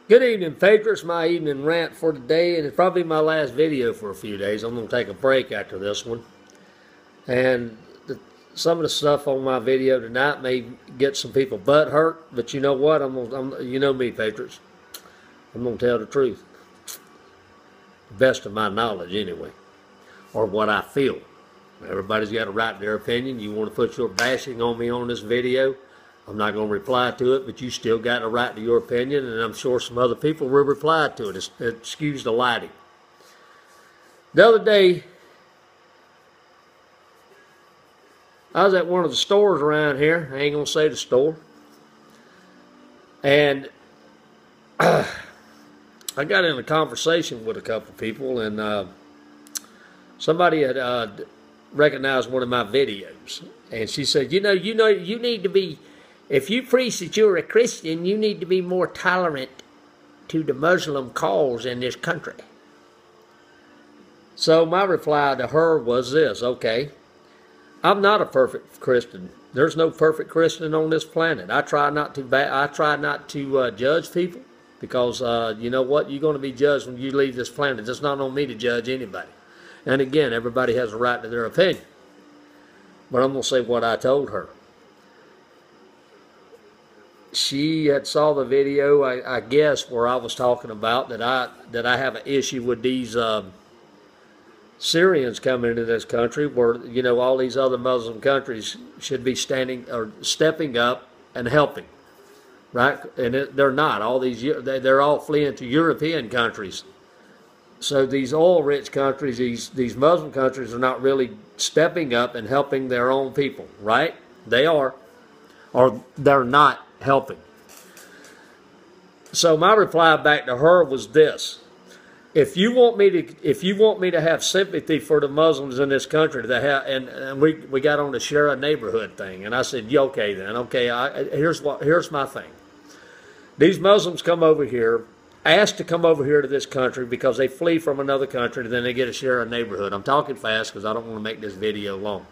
Good evening, patriots. My evening rant for today, and it's probably my last video for a few days. I'm going to take a break after this one. And some of the stuff on my video tonight may get some people butt hurt, but you know what? You know me, patriots. I'm going to tell the truth. The best of my knowledge, anyway, or what I feel. Everybody's got a right to their opinion. You want to put your bashing on me on this video, I'm not going to reply to it, but you still got a right to your opinion, and I'm sure some other people will reply to it. Excuse the lighting. The other day, I was at one of the stores around here. I ain't going to say the store. And I got in a conversation with a couple of people, and somebody had recognized one of my videos. And she said, you need to be, if you preach that you're a Christian, you need to be more tolerant to the Muslim cause in this country. So my reply to her was this: okay, I'm not a perfect Christian. There's no perfect Christian on this planet. I try not to judge people, because you know what? You're going to be judged when you leave this planet. It's not on me to judge anybody. And again, everybody has a right to their opinion. But I'm going to say what I told her. She had saw the video, I guess, where I was talking about that I have an issue with these Syrians coming into this country, where all these other Muslim countries should be stepping up and helping, right? And they're not. They're all fleeing to European countries. So these oil-rich countries, these Muslim countries, are not really stepping up and helping their own people, right? They are, or they're not helping. So my reply back to her was this: if you want me to have sympathy for the Muslims in this country, and we got on the share a neighborhood thing, and I said, yeah, okay then, okay. Here's my thing. These Muslims come over here, asked to come over here to this country because they flee from another country, then they get a share a neighborhood. I'm talking fast because I don't want to make this video long.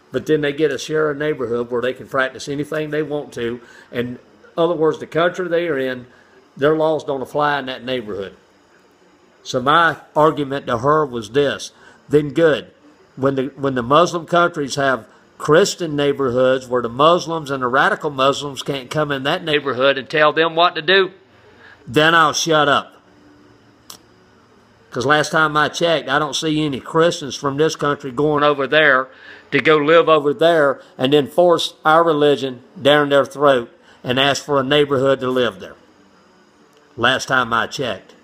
But then they get a share a neighborhood where they can practice anything they want to. In other words, the country they are in, their laws don't apply in that neighborhood. So my argument to her was this: then good. When the Muslim countries have Christian neighborhoods where the Muslims and the radical Muslims can't come in that neighborhood and tell them what to do, then I'll shut up. Because last time I checked, I don't see any Christians from this country going over there to go live over there and then force our religion down their throat and ask for a neighborhood to live there. Last time I checked.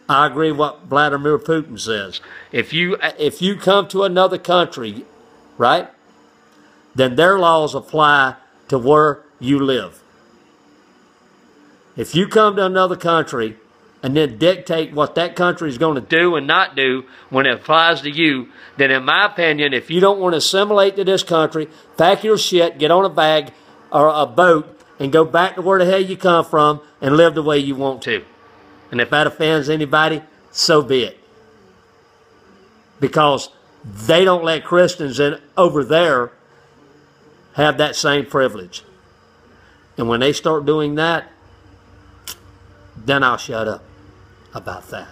I agree with what Vladimir Putin says. If you come to another country, right, then their laws apply to where you live. If you come to another country and then dictate what that country is going to do and not do when it applies to you, then in my opinion, if you don't want to assimilate to this country, pack your shit, get on a bag or a boat, and go back to where the hell you come from and live the way you want to. And if that offends anybody, so be it. Because they don't let Christians over there have that same privilege. And when they start doing that, then I'll shut up about that.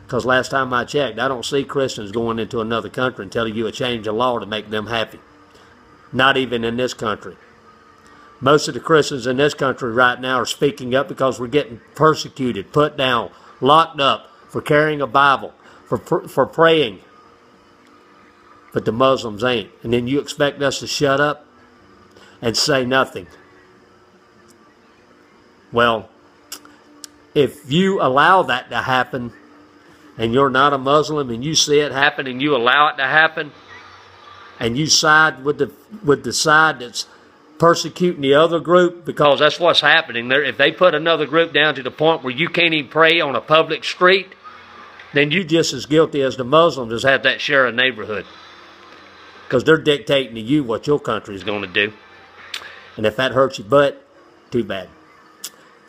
Because last time I checked, I don't see Christians going into another country and telling you a change of law to make them happy. Not even in this country. Most of the Christians in this country right now are speaking up because we're getting persecuted, put down, locked up for carrying a Bible, for praying. But the Muslims ain't. And then you expect us to shut up and say nothing. Well, if you allow that to happen, and you're not a Muslim, and you see it happen, and you allow it to happen, and you side with the side that's persecuting the other group, because that's what's happening. If they put another group down to the point where you can't even pray on a public street, then you're just as guilty as the Muslims as have that share a neighborhood. Because they're dictating to you what your country is going to do. And if that hurts your butt, too bad.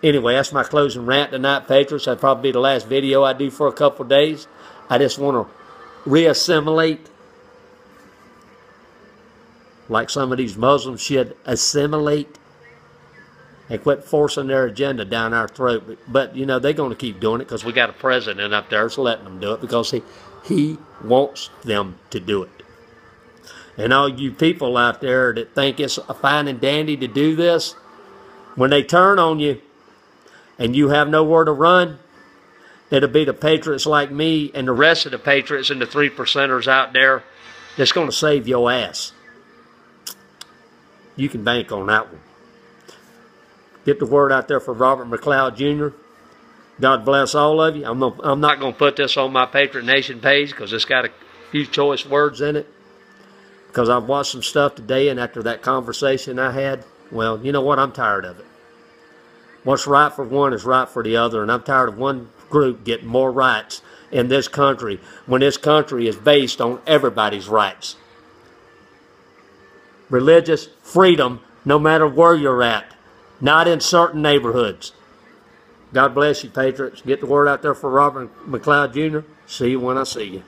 Anyway, that's my closing rant tonight, patriots. That'll probably be the last video I do for a couple of days. I just want to reassimilate like some of these Muslims should assimilate. and quit forcing their agenda down our throat. But you know, they're going to keep doing it because we got a president up there that's letting them do it because he wants them to do it. And all you people out there that think it's a fine and dandy to do this, when they turn on you and you have nowhere to run, it'll be the patriots like me and the rest of the patriots and the 3%ers out there that's going to save your ass. You can bank on that one. Get the word out there for Robert McLeod Jr. God bless all of you. I'm not going to put this on my Patriot Nation page because it's got a few choice words in it. Because I've watched some stuff today, and after that conversation I had, well, you know what? I'm tired of it. What's right for one is right for the other, and I'm tired of one group getting more rights in this country when this country is based on everybody's rights. Religious freedom, no matter where you're at, not in certain neighborhoods. God bless you, patriots. Get the word out there for Robert McLeod Jr. See you when I see you.